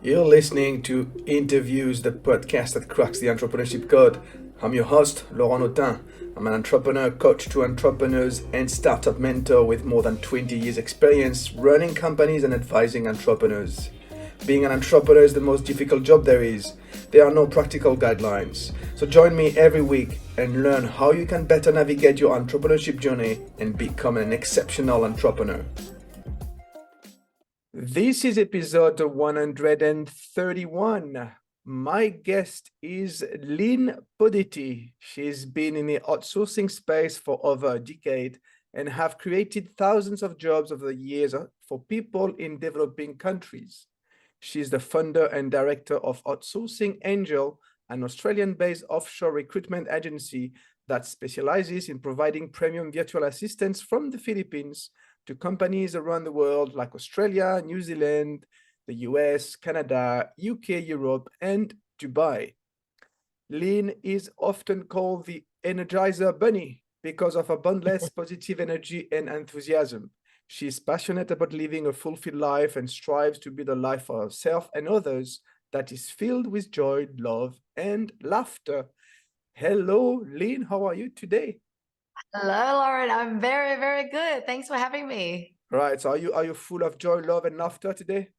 You're listening to Interviews, the podcast that cracks the entrepreneurship code. I'm your host, Laurent Autin. I'm an entrepreneur, coach to entrepreneurs, and startup mentor with more than 20 years experience running companies and advising entrepreneurs. Being an entrepreneur is the most difficult job there is. There are no practical guidelines. So join me every week and learn how you can better navigate your entrepreneurship journey and become an exceptional entrepreneur. This is episode 131. My guest is Linh Podetti. She's been in the outsourcing space for over a decade and have created thousands of jobs over the years for people in developing countries. She's the founder and director of Outsourcing Angel, an Australian-based offshore recruitment agency that specializes in providing premium virtual assistants from the Philippines to companies around the world like Australia, New Zealand, the US, Canada, UK, Europe, and Dubai. Linh is often called the Energizer Bunny because of her boundless positive energy and enthusiasm. She is passionate about living a fulfilled life and strives to build a life for herself and others that is filled with joy, love, and laughter. Hello, Linh. How are you today? Hello, Lauren. I'm very, very good. Thanks for having me. Right. So are you full of joy, love, and laughter today?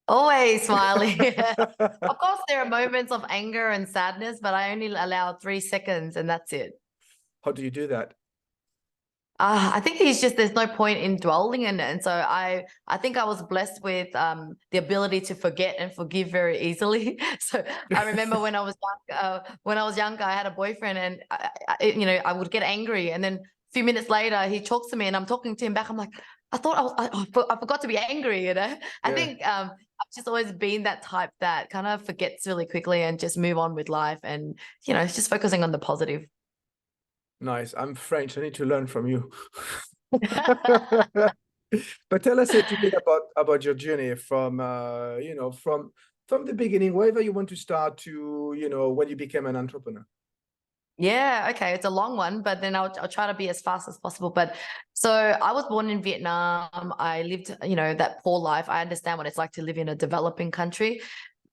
Always smiling. Of course, there are moments of anger and sadness, but I only allow 3 seconds and that's it. How do you do that? I think there's no point in dwelling in it. And so I think I was blessed with the ability to forget and forgive very easily. So I remember when I was younger, I had a boyfriend and I would get angry, and then a few minutes later he talks to me and I'm talking to him back. I'm like, I thought I forgot to be angry. I Yeah. think I've just always been that type that kind of forgets really quickly and just move on with life, and just focusing on the positive. Nice. I'm French. I need to learn from you. But tell us a little bit about your journey from from the beginning, wherever you want to start to, when you became an entrepreneur. Yeah, okay. It's a long one, but then I'll try to be as fast as possible. But so I was born in Vietnam. I lived, that poor life. I understand what it's like to live in a developing country.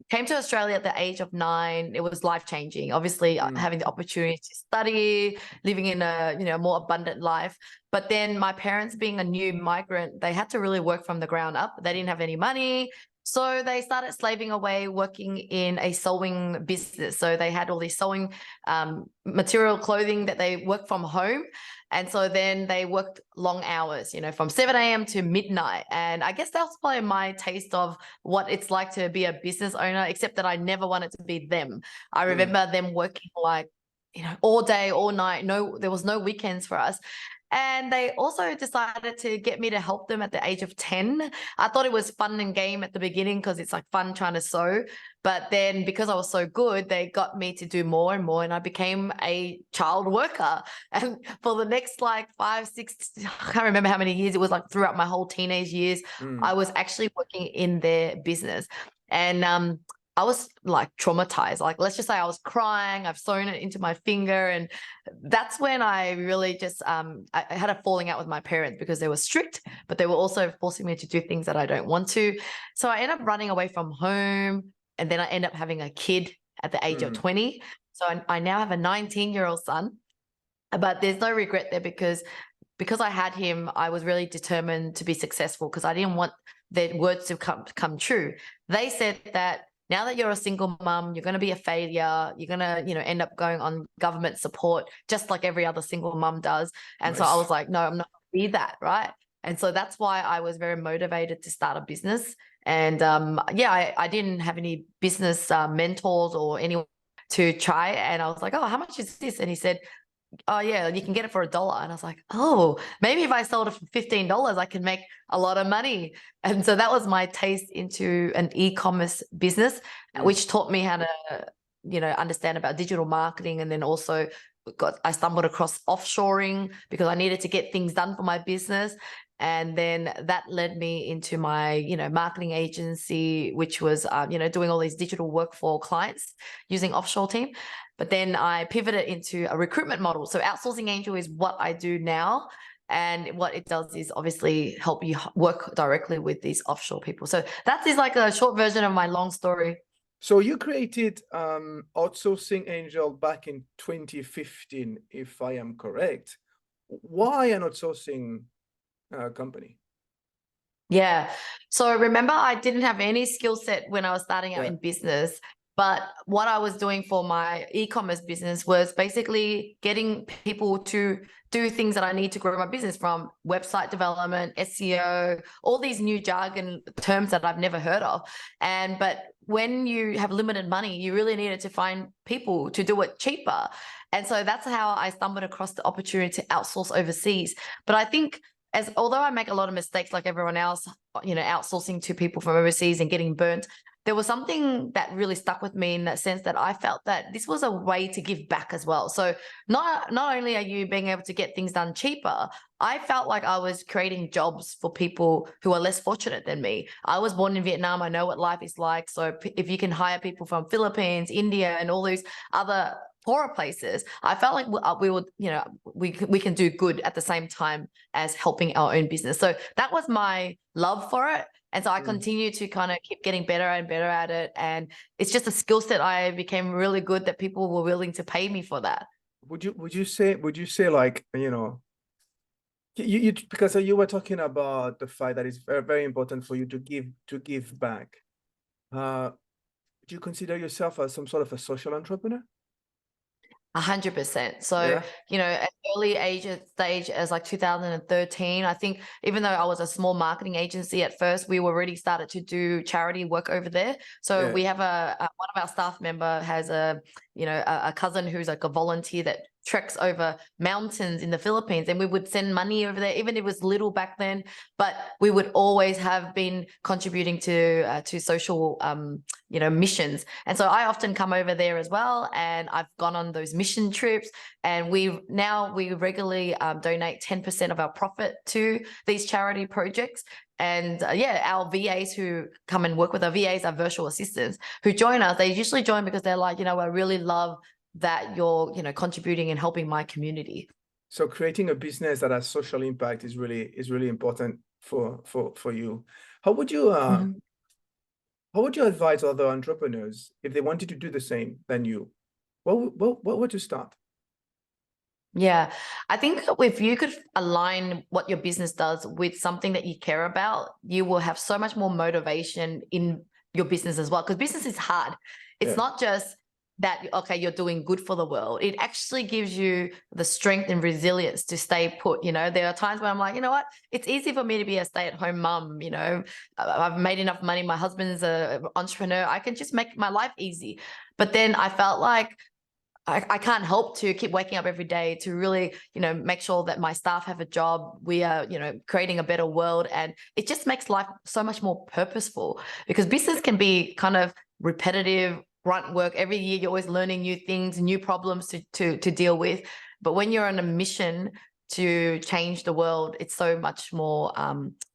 Came to Australia at the age of 9. It was life-changing. Obviously, having the opportunity to study, living in a, more abundant life. But then my parents, being a new migrant, they had to really work from the ground up. They didn't have any money. So they started slaving away working in a sewing business. So they had all these sewing material clothing that they worked from home. And so then they worked long hours, from 7 a.m. to midnight. And I guess that was probably my taste of what it's like to be a business owner, except that I never wanted to be them. I remember them working like, all day, all night. No, there was no weekends for us. And they also decided to get me to help them at the age of 10. I thought it was fun and game at the beginning because it's like fun trying to sew. But then because I was so good, they got me to do more and more. And I became a child worker. And for the next like 5, 6, I can't remember how many years, it was like throughout my whole teenage years, I was actually working in their business. And I was like traumatized. Like, let's just say I was crying, I've sewn it into my finger. And that's when I really just, I had a falling out with my parents because they were strict, but they were also forcing me to do things that I don't want to. So I ended up running away from home. And then I end up having a kid at the age of 20. So I now have a 19-year-old son, but there's no regret there because I had him, I was really determined to be successful because I didn't want their words to come true. They said that now that you're a single mom, you're going to be a failure. You're going to, end up going on government support, just like every other single mom does. And so I was like, no, I'm not going to be that, right? And so that's why I was very motivated to start a business. And I didn't have any business mentors or anyone to try. And I was like, oh, how much is this? And he said, oh yeah, you can get it for $1. And I was like, oh, maybe if I sold it for $15, I can make a lot of money. And so that was my taste into an e-commerce business, which taught me how to, understand about digital marketing. And then also I stumbled across offshoring because I needed to get things done for my business. And then that led me into my, marketing agency, which was, doing all these digital work for clients using offshore team. But then I pivoted into a recruitment model. So Outsourcing Angel is what I do now. And what it does is obviously help you work directly with these offshore people. So that is like a short version of my long story. So you created Outsourcing Angel back in 2015, if I am correct. Why an outsourcing company? Yeah. So remember, I didn't have any skill set when I was starting out in business. But what I was doing for my e-commerce business was basically getting people to do things that I need to grow my business, from website development, SEO, all these new jargon terms that I've never heard of. But when you have limited money, you really needed to find people to do it cheaper. And so that's how I stumbled across the opportunity to outsource overseas. But I think, although I make a lot of mistakes like everyone else, outsourcing to people from overseas and getting burnt, there was something that really stuck with me in that sense, that I felt that this was a way to give back as well. So not only are you being able to get things done cheaper, I felt like I was creating jobs for people who are less fortunate than me. I was born in Vietnam. I know what life is like. So if you can hire people from Philippines, India, and all these other poorer places, I felt like we would, we can do good at the same time as helping our own business. So that was my love for it. And so I continue to kind of keep getting better and better at it. And it's just a skill set I became really good, that people were willing to pay me for that. Would you say like, you because you were talking about the fact that it's very, very important for you to give back. Do you consider yourself as some sort of a social entrepreneur? 100%. So, Yeah. At early stage as like 2013, I think, even though I was a small marketing agency at first, we were already started to do charity work over there. So we have one of our staff member has a cousin who's like a volunteer that treks over mountains in the Philippines, and we would send money over there, even if it was little back then, but we would always have been contributing to social missions. And so I often come over there as well, and I've gone on those mission trips, and we regularly donate 10% of our profit to these charity projects. And our VAs who come and work with our VAs, our virtual assistants who join us, they usually join because they're like, I really love that you're, contributing and helping my community. So creating a business that has social impact is really important for you. How would you advise other entrepreneurs if they wanted to do the same than you? What would you start? Yeah, I think if you could align what your business does with something that you care about, you will have so much more motivation in your business as well. Because business is hard. It's not just that, okay, you're doing good for the world. It actually gives you the strength and resilience to stay put. There are times where I'm like, you know what? It's easy for me to be a stay-at-home mom. I've made enough money. My husband's an entrepreneur. I can just make my life easy. But then I felt like I can't help to keep waking up every day to really, make sure that my staff have a job. We are, creating a better world. And it just makes life so much more purposeful, because business can be kind of repetitive, grunt work. Every year you're always learning new things, new problems to deal with. But when you're on a mission to change the world, it's so much more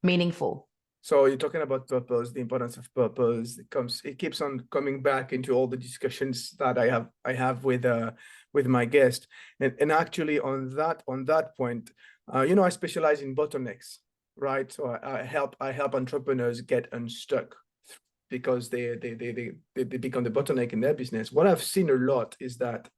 meaningful. So you're talking about purpose, the importance of purpose. It keeps on coming back into all the discussions that I have with my guest. And actually on that point, I specialize in bottlenecks, right? So I help entrepreneurs get unstuck because they become the bottleneck in their business. What I've seen a lot is that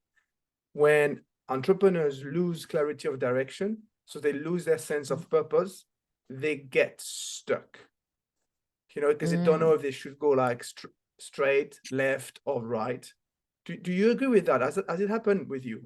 when entrepreneurs lose clarity of direction, so they lose their sense of purpose, they get stuck. Because they don't know if they should go like straight, left, or right. Do you agree with that? Has it happened with you?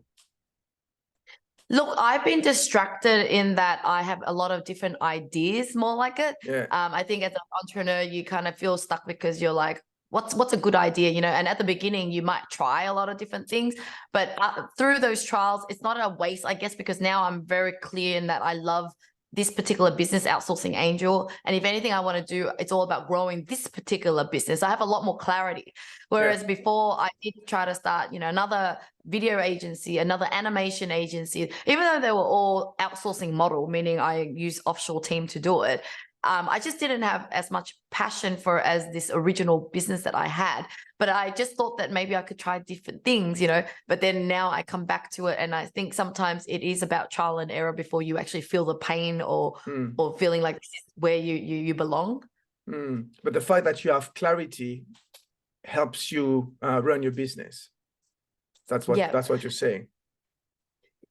Look, I've been distracted in that I have a lot of different ideas, more like it. Yeah. I think as an entrepreneur, you kind of feel stuck because you're like, what's a good idea, and at the beginning you might try a lot of different things, but through those trials, it's not a waste, I guess, because now I'm very clear in that I love this particular business, Outsourcing Angel. And if anything I want to do, it's all about growing this particular business. I have a lot more clarity. Whereas before I did try to start, another video agency, another animation agency, even though they were all outsourcing model, meaning I use offshore team to do it. I just didn't have as much passion for as this original business that I had. But I just thought that maybe I could try different things, you know. But then now I come back to it, and I think sometimes it is about trial and error before you actually feel the pain or feeling like this is where you belong. But the fact that you have clarity helps you run your business. That's what you're saying.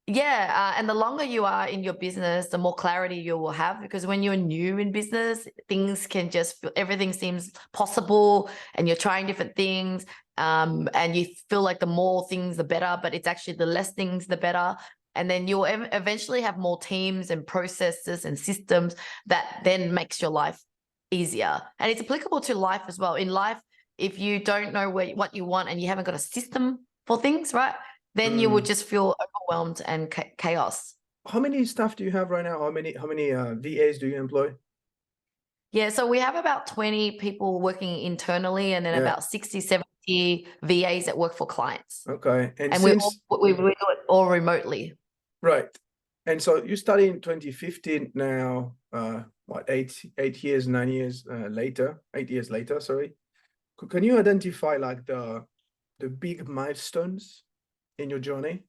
Yeah, and the longer you are in your business, the more clarity you will have, because when you're new in business, things can just feel, everything seems possible, and you're trying different things, and you feel like the more things, the better, but it's actually the less things, the better. And then you'll eventually have more teams and processes and systems that then makes your life easier. And it's applicable to life as well. In life, if you don't know what you want and you haven't got a system for things, right, then you will just feel overwhelmed and chaos. How many staff do you have right now? How many VAs do you employ? Yeah, so we have about 20 people working internally, and then about 60, 70 VAs that work for clients. Okay. And we do it all remotely. Right. And so you started in 2015 now, what, 8 years, 9 years later, 8 years later, sorry. Can you identify like the big milestones in your journey?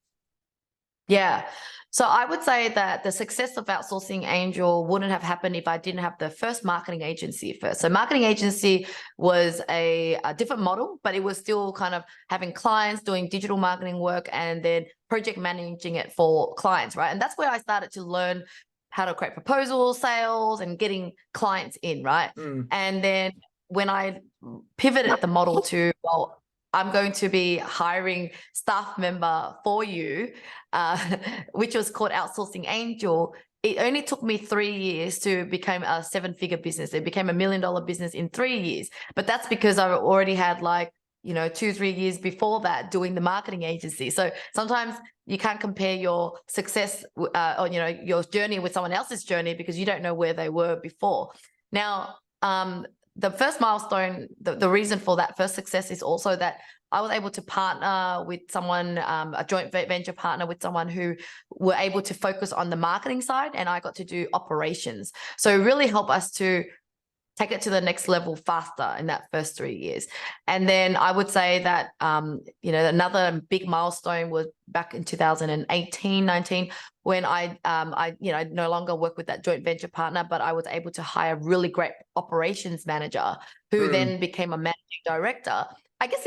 Yeah. So I would say that the success of Outsourcing Angel wouldn't have happened if I didn't have the first marketing agency first. So marketing agency was a different model, but it was still kind of having clients, doing digital marketing work, and then project managing it for clients, right? And that's where I started to learn how to create proposals, sales, and getting clients in, right? And then when I pivoted the model to, well, I'm going to be hiring staff member for you, which was called Outsourcing Angel. It only took me 3 years to become a 7-figure business. It became $1 million business in 3 years. But that's because I already had 2-3 years before that doing the marketing agency. So sometimes you can't compare your success or your journey with someone else's journey, because you don't know where they were before. Now, the first milestone, the reason for that first success is also that I was able to partner with someone, a joint venture partner with someone who were able to focus on the marketing side, and I got to do operations. So it really helped us to take it to the next level faster in that first 3 years. And then I would say that, another big milestone was back in 2018, 19, when I no longer work with that joint venture partner, but I was able to hire a really great operations manager who then became a managing director. I guess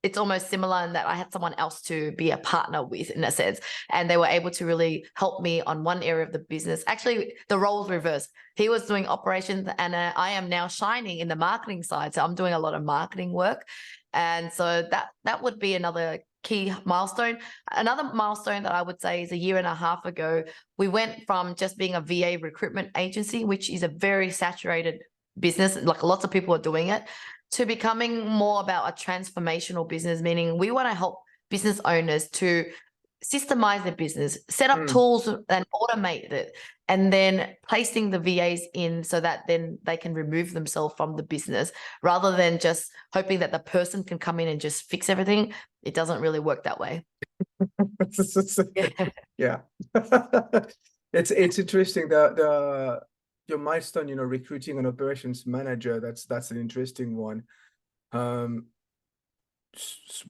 it's almost similar in that I had someone else to be a partner with, in a sense, and they were able to really help me on one area of the business. Actually, the roles reversed. He was doing operations, and I am now shining in the marketing side. So I'm doing a lot of marketing work. And so that would be another key milestone. Another milestone that I would say is 1.5 years ago, we went from just being a VA recruitment agency, which is a very saturated business, like lots of people are doing it, to becoming more about a transformational business, meaning we want to help business owners to systemize their business, set up tools and automate it, and then placing the VAs in so that then they can remove themselves from the business, rather than just hoping that the person can come in and just fix everything. It doesn't really work that way. Yeah. It's interesting that your milestone, recruiting an operations manager, that's an interesting one.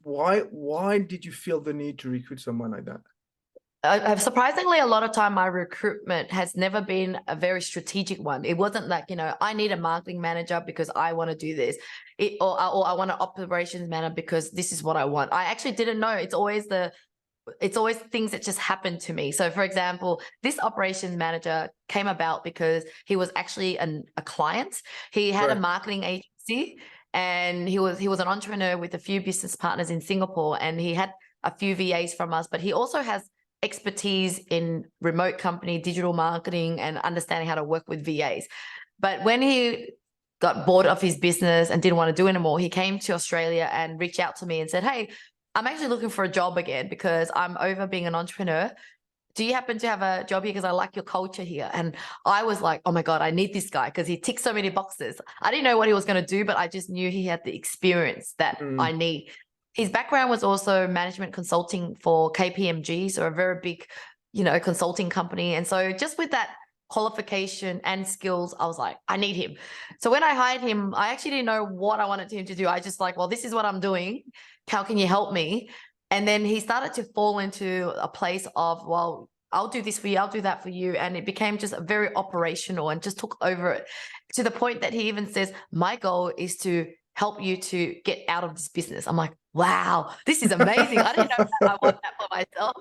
Why did you feel the need to recruit someone like that? Surprisingly, a lot of time my recruitment has never been a very strategic one. It wasn't like, I need a marketing manager because I want to do this, or I want an operations manager because this is what I want. I actually didn't know. It's always things that just happen to me. So for example, this operations manager came about because he was actually a client. He had a marketing agency, and he was an entrepreneur with a few business partners in Singapore, and he had a few VAs from us, but he also has expertise in remote company, digital marketing, and understanding how to work with VAs. But when he got bored of his business and didn't want to do anymore, he came to Australia and reached out to me and said, "Hey, I'm actually looking for a job again because I'm over being an entrepreneur. Do you happen to have a job here? Because I like your culture here." And I was like, oh my God, I need this guy because he ticks so many boxes. I didn't know what he was going to do, but I just knew he had the experience that I need. His background was also management consulting for KPMG, so a very big, consulting company. And so just with that qualification and skills, I was like, I need him. So when I hired him, I actually didn't know what I wanted him to do. I just like, well, this is what I'm doing. How can you help me? And then he started to fall into a place of, well, I'll do this for you, I'll do that for you. And it became just very operational and just took over it to the point that he even says, my goal is to help you to get out of this business. I'm like, wow, this is amazing. I didn't know that. I want that for myself.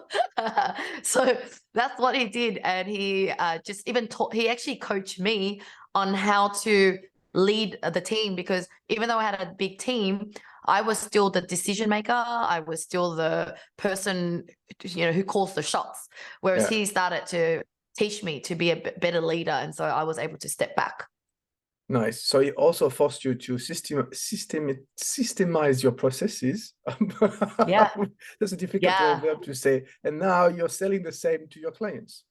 So that's what he did. And he just even taught, he actually coached me on how to lead the team, because even though I had a big team, I was still the decision maker. I was still the person, who calls the shots. Whereas he started to teach me to be a better leader. And so I was able to step back. Nice. So it also forced you to systemize your processes. Yeah. That's a difficult verb to say. And now you're selling the same to your clients.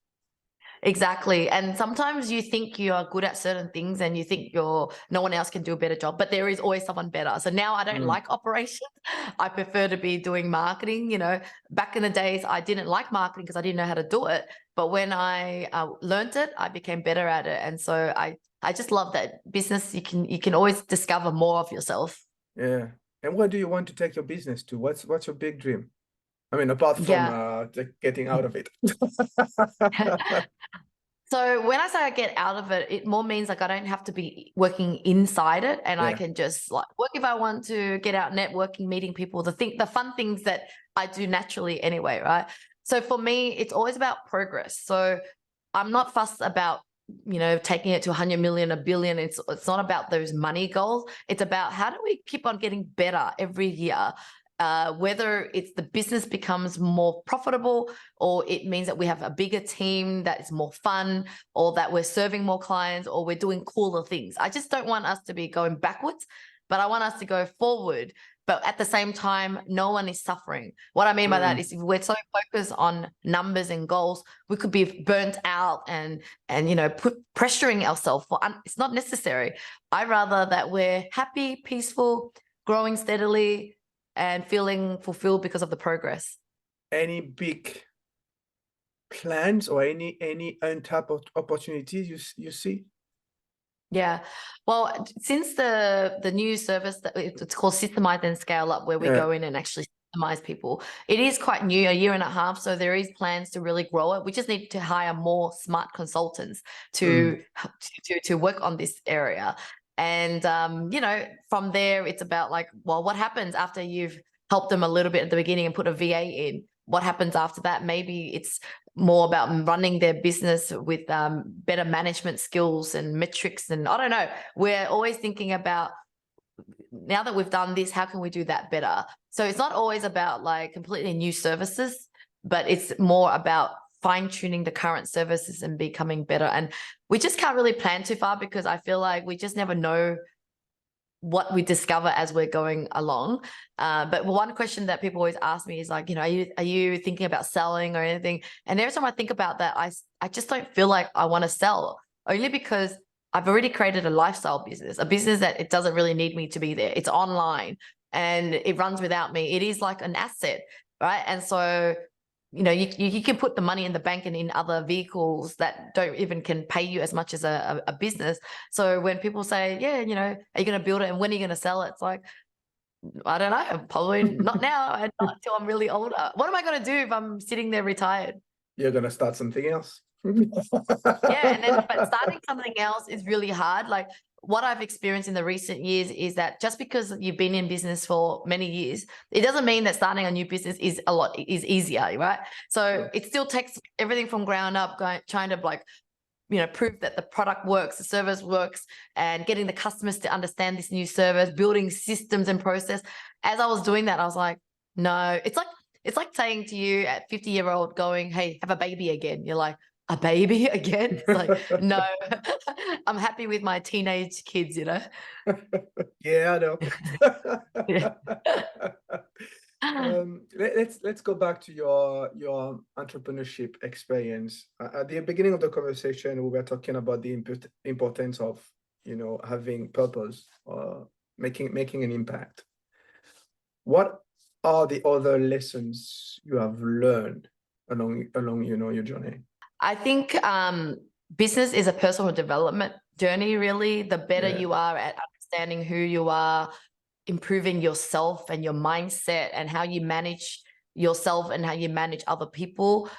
Exactly. And sometimes you think you are good at certain things and you think no one else can do a better job, but there is always someone better. So now I don't like operations. I prefer to be doing marketing. Back in the days, I didn't like marketing because I didn't know how to do it. But when I learned it, I became better at it. And so I just love that business. You can always discover more of yourself. Yeah. And where do you want to take your business to? What's your big dream? I mean, apart from getting out of it. So when I say I get out of it, it more means like I don't have to be working inside it, and I can just like work if I want to, get out networking, meeting people, the fun things that I do naturally anyway, right? So for me, it's always about progress. So I'm not fussed about taking it to 100 million, 1 billion. It's not about those money goals. It's about how do we keep on getting better every year. Whether it's the business becomes more profitable, or it means that we have a bigger team that is more fun, or that we're serving more clients, or we're doing cooler things. I just don't want us to be going backwards, but I want us to go forward. But at the same time, no one is suffering. What I mean by that is if we're so focused on numbers and goals, we could be burnt out and pressuring ourselves. It's not necessary. I'd rather that we're happy, peaceful, growing steadily, and feeling fulfilled because of the progress. Any big plans or any untapped opportunities you see? Yeah. Well, since the new service that it's called Systemize and Scale Up, where we go in and actually systemize people, it is quite new, 1.5 years. So there is plans to really grow it. We just need to hire more smart consultants to work on this area. And, from there, it's about like, well, what happens after you've helped them a little bit at the beginning and put a VA in? What happens after that? Maybe it's more about running their business with better management skills and metrics. And I don't know, we're always thinking about, now that we've done this, how can we do that better? So it's not always about like completely new services, but it's more about fine-tuning the current services and becoming better. And we just can't really plan too far, because I feel like we just never know what we discover as we're going along. But one question that people always ask me is like, are you thinking about selling or anything? And every time I think about that, I just don't feel like I want to sell, only because I've already created a lifestyle business, a business that it doesn't really need me to be there. It's online and it runs without me. It is like an asset, right? And so you can put the money in the bank and in other vehicles that don't even can pay you as much as a business. So when people say, are you going to build it and when are you going to sell it? It's like, I don't know, probably not now and not until I'm really older. What am I going to do if I'm sitting there retired? You're going to start something else. Yeah. But starting something else is really hard. Like what I've experienced in the recent years is that just because you've been in business for many years, it doesn't mean that starting a new business is easier, right? So it still takes everything from ground up, trying to like, prove that the product works, the service works, and getting the customers to understand this new service, building systems and process. As I was doing that, I was like, no, it's like saying to you at 50-year-old going, hey, have a baby again. You're like, a baby again? It's like, no, I'm happy with my teenage kids, Yeah, I know. Yeah. Let's go back to your entrepreneurship experience. At the beginning of the conversation, we were talking about the importance of having purpose or making an impact. What are the other lessons you have learned along your journey? I think business is a personal development journey, really. The better you are at understanding who you are, improving yourself and your mindset and how you manage yourself and how you manage other people,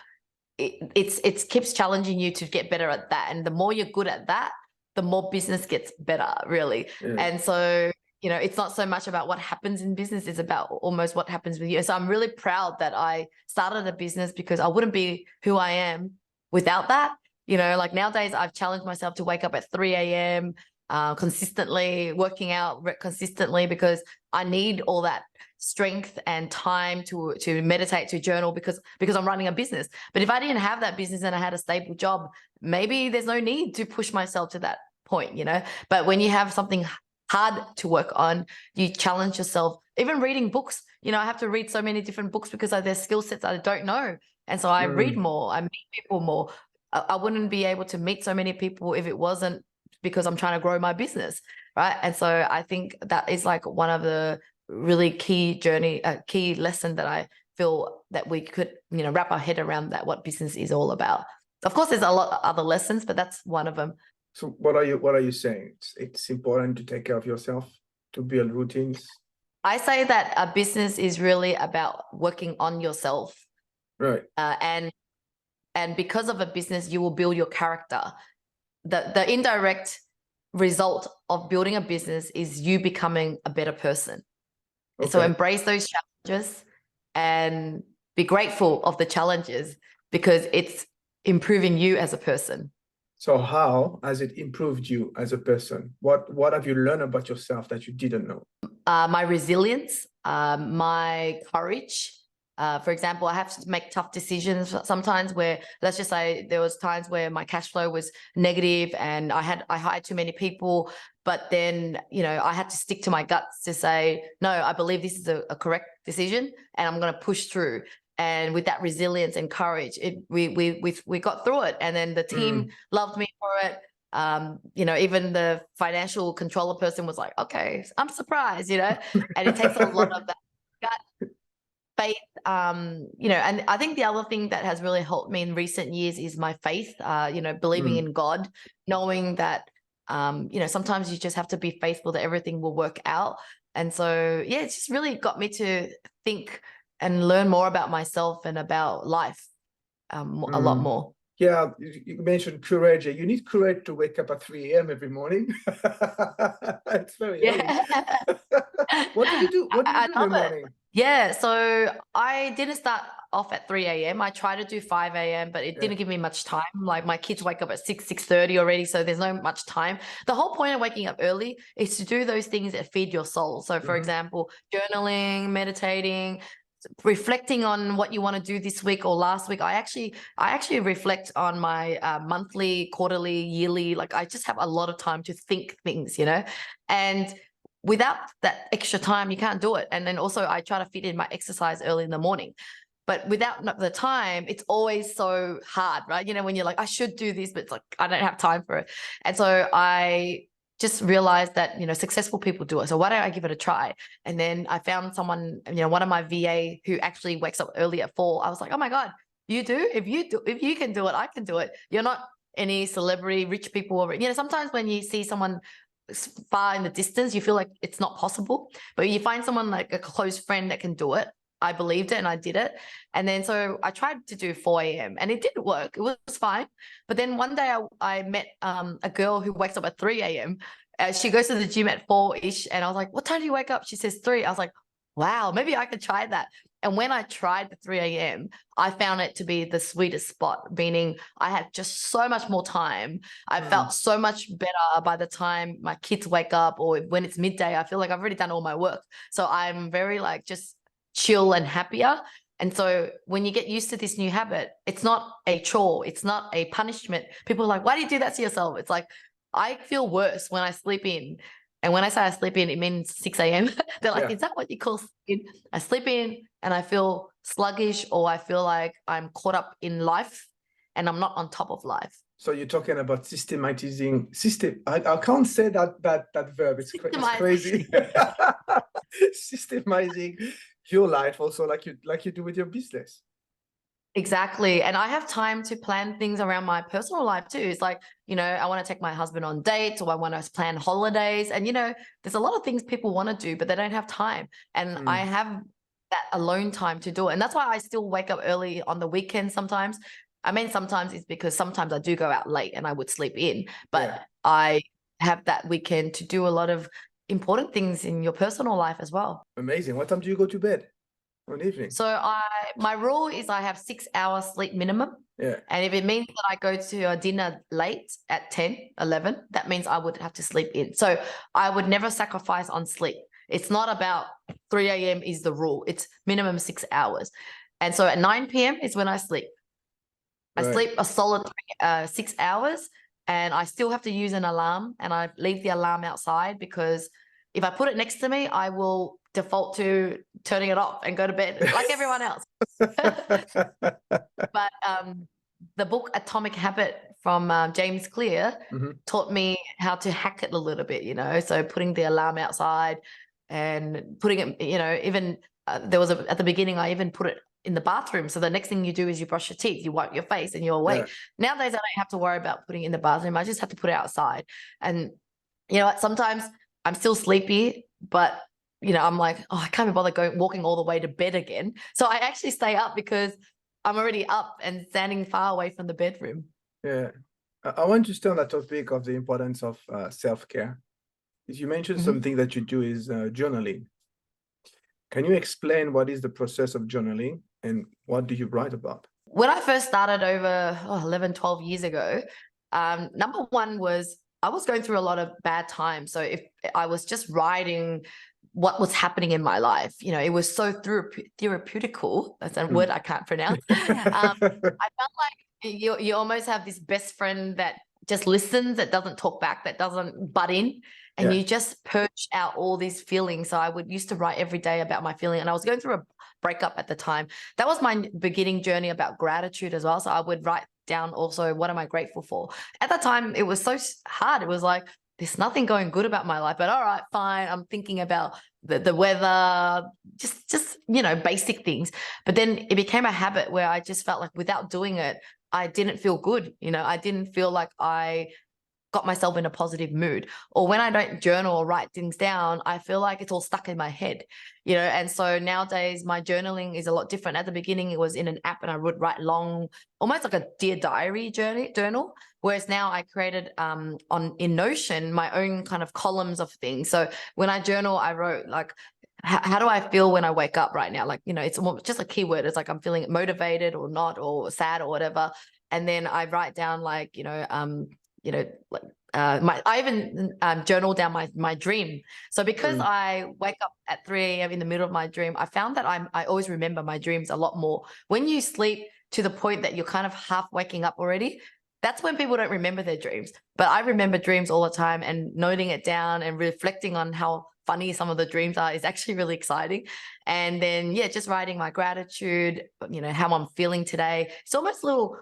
it keeps challenging you to get better at that. And the more you're good at that, the more business gets better, really. And so, you know, it's not so much about what happens in business, it's about almost what happens with you. So I'm really proud that I started a business, because I wouldn't be who I am without that. You know, like nowadays I've challenged myself to wake up at 3 a.m. Consistently, working out consistently, because I need all that strength and time to meditate, to journal, because I'm running a business. But if I didn't have that business and I had a stable job, maybe there's no need to push myself to that point, you know. But when you have something hard to work on, you challenge yourself. Even reading books, you know, I have to read so many different books because there's skill sets I don't know, and so I read more, I meet people more. I wouldn't be able to meet so many people if it wasn't because I'm trying to grow my business, right? And so I think that is like one of the really key lesson that I feel that we could, you know, wrap our head around, that what business is all about. Of course, there's a lot of other lessons, but that's one of them. So what are you saying? It's important to take care of yourself, to build routines. I say that a business is really about working on yourself. Right. And because of a business, you will build your character. The indirect result of building a business is you becoming a better person. Okay. So embrace those challenges and be grateful of the challenges, because it's improving you as a person. So how has it improved you as a person? What have you learned about yourself that you didn't know? My resilience, my courage. For example, I have to make tough decisions sometimes where, let's just say there was times where my cash flow was negative and I hired too many people, but then, you know, I had to stick to my guts to say, no, I believe this is a correct decision and I'm going to push through. And with that resilience and courage, we got through it. And then the team loved me for it. You know, even the financial controller person was like, okay, I'm surprised, you know, and it takes a lot of that gut, faith, you know. And I think the other thing that has really helped me in recent years is my faith, you know, believing in God, knowing that, you know, sometimes you just have to be faithful that everything will work out. And so, yeah, it's just really got me to think and learn more about myself and about life, a lot more. Yeah, you mentioned courage. You need courage to wake up at 3 a.m. every morning. It's very early. What do you do? What do you do in the morning? Yeah, so I didn't start off at 3 a.m. I tried to do 5 a.m., but it didn't give me much time. Like my kids wake up at 6:30 already, so there's no much time. The whole point of waking up early is to do those things that feed your soul. So for example, journaling, meditating, reflecting on what you want to do this week or last week. I actually reflect on my monthly, quarterly, yearly. Like I just have a lot of time to think things, you know, and without that extra time, you can't do it. And then also I try to fit in my exercise early in the morning. But without the time, it's always so hard, right? You know, when you're like, I should do this, but it's like, I don't have time for it. And so I just realized that, you know, successful people do it. So why don't I give it a try? And then I found someone, you know, one of my VA who actually wakes up early at 4. I was like, oh my God, you do? If you can do it, I can do it. You're not any celebrity, rich people, or, you know, sometimes when you see someone far in the distance, you feel like it's not possible, but you find someone like a close friend that can do it. I believed it and I did it. And then so I tried to do 4 a.m. and it did work. It was fine. But then one day I met a girl who wakes up at 3 a.m. She goes to the gym at 4-ish. And I was like, what time do you wake up? She says 3. I was like, wow, maybe I could try that. And when I tried the 3 a.m., I found it to be the sweetest spot, meaning I had just so much more time. I felt so much better by the time my kids wake up, or when it's midday, I feel like I've already done all my work. So I'm very like just chill and happier. And so when you get used to this new habit, it's not a chore. It's not a punishment. People are like, why do you do that to yourself? It's like, I feel worse when I sleep in. And when I say I sleep in, it means 6 a.m. They're like, is that what you call sleep in? I sleep in and I feel sluggish, or I feel like I'm caught up in life and I'm not on top of life. So you're talking about systematizing. I can't say that verb. It's crazy. Systemizing your life also, like you do with your business. Exactly. And I have time to plan things around my personal life too. It's like, I want to take my husband on dates, or I want to plan holidays. And, there's a lot of things people want to do, but they don't have time. And I have that alone time to do it. And that's why I still wake up early on the weekend sometimes. I mean, sometimes it's because sometimes I do go out late and I would sleep in, but I have that weekend to do a lot of important things in your personal life as well. Amazing. What time do you go to bed on the evening? So my rule is I have 6 hours sleep minimum. Yeah. And if it means that I go to a dinner late at 10, 11, that means I would have to sleep in. So I would never sacrifice on sleep. It's not about 3 a.m. is the rule. It's minimum 6 hours. And so at 9 p.m. is when I sleep. I sleep a solid 6 hours, and I still have to use an alarm, and I leave the alarm outside because if I put it next to me, I will default to turning it off and go to bed like everyone else. But the book Atomic Habit from James Clear taught me how to hack it a little bit, so putting the alarm outside and putting it, even there was at the beginning, I even put it in the bathroom. So the next thing you do is you brush your teeth, you wipe your face, and you're awake. Nowadays, I don't have to worry about putting it in the bathroom. I just have to put it outside. And sometimes I'm still sleepy, but I'm like, oh, I can't be bothered walking all the way to bed again. So I actually stay up because I'm already up and standing far away from the bedroom. Yeah. I want to stay on that topic of the importance of self-care. You mentioned something that you do is journaling. Can you explain what is the process of journaling and what do you write about? When I first started over 11, 12 years ago, number one was I was going through a lot of bad times. So if I was just writing what was happening in my life, it was so therapeutical. That's a word I can't pronounce. I felt like you almost have this best friend that just listens, that doesn't talk back, that doesn't butt in. And you just purge out all these feelings. So I used to write every day about my feeling. And I was going through a breakup at the time. That was my beginning journey about gratitude as well. So I would write down also, what am I grateful for? At the time, it was so hard. It was like, there's nothing going good about my life, but all right, fine. I'm thinking about the weather, just basic things. But then it became a habit where I just felt like without doing it, I didn't feel good. I didn't feel like I got myself in a positive mood. Or when I don't journal or write things down, I feel like it's all stuck in my head, and so nowadays my journaling is a lot different. At the beginning, it was in an app and I would write long, almost like a Dear Diary journal, whereas now I created in Notion my own kind of columns of things. So when I journal, I wrote like, how do I feel when I wake up right now? Like, it's just a keyword. It's like I'm feeling motivated or not, or sad or whatever. And then I write down like, I even journal down my dream. So because I wake up at 3 a.m. in the middle of my dream, I found that I always remember my dreams a lot more. When you sleep to the point that you're kind of half waking up already, that's when people don't remember their dreams. But I remember dreams all the time, and noting it down and reflecting on how funny some of the dreams are is actually really exciting. And then, just writing my gratitude, how I'm feeling today. It's almost little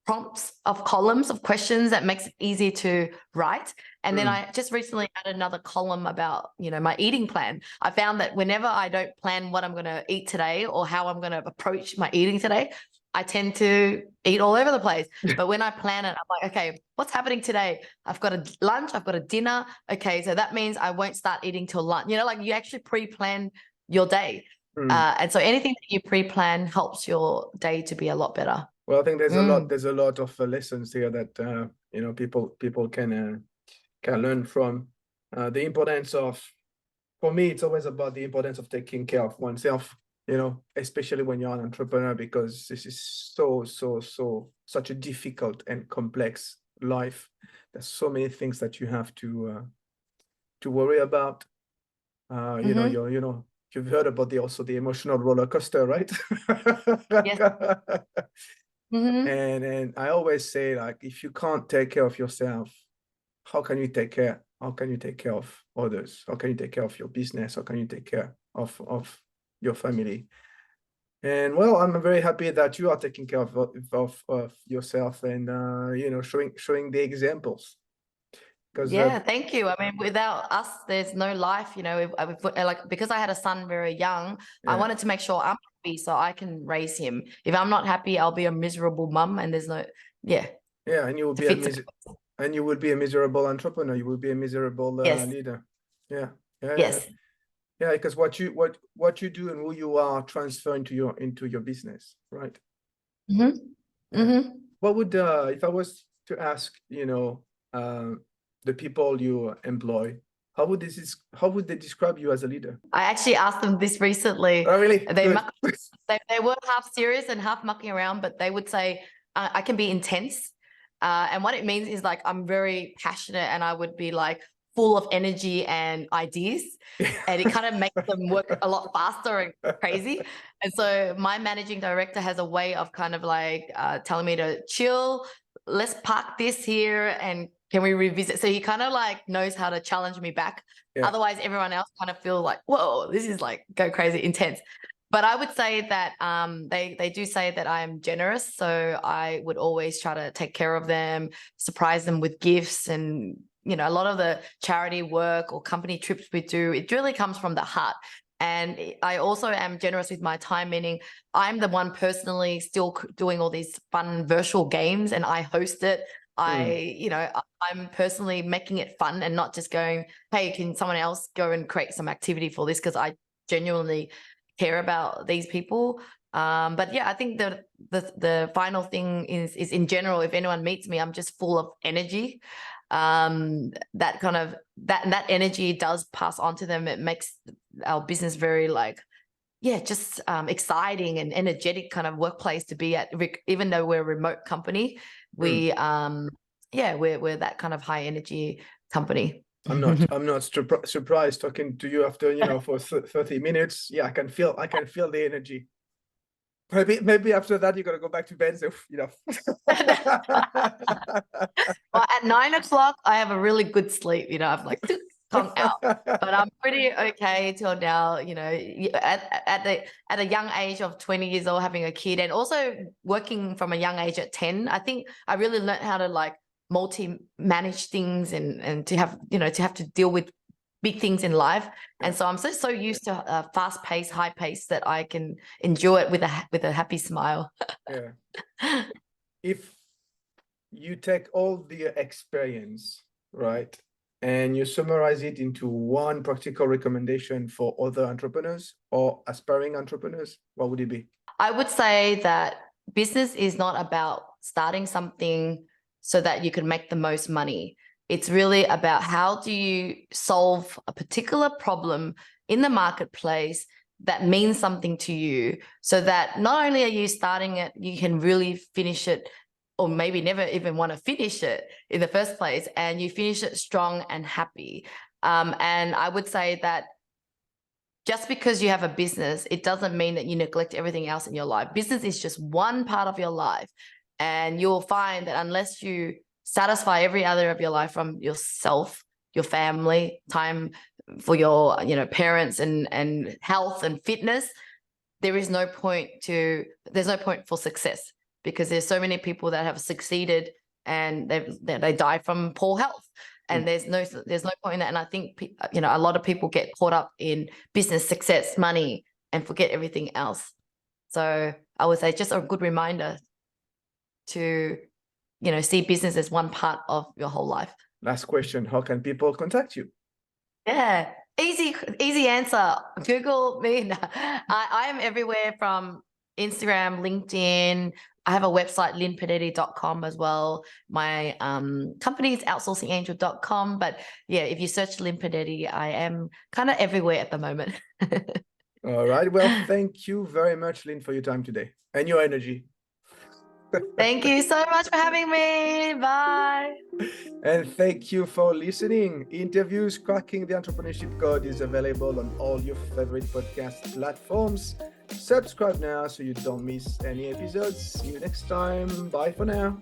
prompts of columns of questions that makes it easy to write. And then I just recently had another column about, my eating plan. I found that whenever I don't plan what I'm going to eat today or how I'm going to approach my eating today, I tend to eat all over the place. But when I plan it, I'm like, okay, what's happening today? I've got a lunch, I've got a dinner. Okay, so that means I won't start eating till lunch. Like you actually pre-plan your day. And so anything that you pre-plan helps your day to be a lot better. Well, I think there's a lot of lessons here that people can learn from. The importance of, for me, it's always about the importance of taking care of oneself. Especially when you're an entrepreneur, because this is such a difficult and complex life. There's so many things that you have to worry about. You've heard about the emotional roller coaster, right? Yes. And I always say, like, if you can't take care of yourself, how can you take care of others? How can you take care of your business? How can you take care of your family? And well, I'm very happy that you are taking care of yourself and showing the examples. because Yeah, thank you. I mean, without us, there's no life, you know. Like, because I had a son very young, I wanted to make sure I'm happy so I can raise him. If I'm not happy, I'll be a miserable mum, and there's no, and you will be and you will be a miserable entrepreneur. You will be a miserable leader. Yeah. Yeah, because what you do and who you are transfer into your business, right? What would if I was to ask, the people you employ, how would they describe you as a leader? I actually asked them this recently. Oh, really? They were half serious and half mucking around, but they would say I can be intense. And what it means is like I'm very passionate and I would be like full of energy and ideas, and it kind of makes them work a lot faster and crazy. And so my managing director has a way of kind of like telling me to chill, let's park this here and can we revisit? So he kind of like knows how to challenge me back. Otherwise everyone else kind of feel like, whoa, this is like go crazy intense. But I would say that they do say that I am generous. So I would always try to take care of them, surprise them with gifts. And, you know, a lot of the charity work or company trips we do, it really comes from the heart. And I also am generous with my time, meaning I'm the one personally still doing all these fun virtual games and I host it. I'm personally making it fun and not just going, hey, can someone else go and create some activity for this? Because I genuinely care about these people. But yeah, I think the final thing is in general, if anyone meets me, I'm just full of energy. That energy does pass on to them. It makes our business very just exciting and energetic kind of workplace to be at, even though we're a remote company. We're that kind of high energy company. I'm not surprised talking to you after for 30 minutes. Yeah, I can feel the energy. Maybe after that you're gonna go back to bed. So Well, at 9 o'clock I have a really good sleep. I'm like tongue out, but I'm pretty okay till now. At a young age of 20 years old, having a kid, and also working from a young age at 10, I think I really learned how to multi-manage things and to have to deal with big things in life. And so I'm so used to fast pace, high pace that I can enjoy it with a happy smile. If you take all the experience, right, and you summarize it into one practical recommendation for other entrepreneurs or aspiring entrepreneurs, what would it be? I would say that business is not about starting something so that you can make the most money. It's really about how do you solve a particular problem in the marketplace that means something to you, so that not only are you starting it, you can really finish it, or maybe never even want to finish it in the first place, and you finish it strong and happy. And I would say that just because you have a business, it doesn't mean that you neglect everything else in your life. Business is just one part of your life. And you'll find that unless you satisfy every other of your life, from yourself, your family, time for your parents and health and fitness, there's no point for success, because there's so many people that have succeeded and they die from poor health, and there's no point in that. And I think a lot of people get caught up in business success, money, and forget everything else. So I would say just a good reminder to see business as one part of your whole life. Last question, how can people contact you? Yeah, easy answer. Google me. I am everywhere, from Instagram, LinkedIn. I have a website, linpodetti.com as well. My company is outsourcingangel.com. But yeah, if you search Lin Podetti, I am kind of everywhere at the moment. All right. Well, thank you very much, Lin, for your time today and your energy. Thank you so much for having me. Bye. And thank you for listening. Interviews Cracking the Entrepreneurship Code is available on all your favorite podcast platforms. Subscribe now so you don't miss any episodes. See you next time. Bye for now.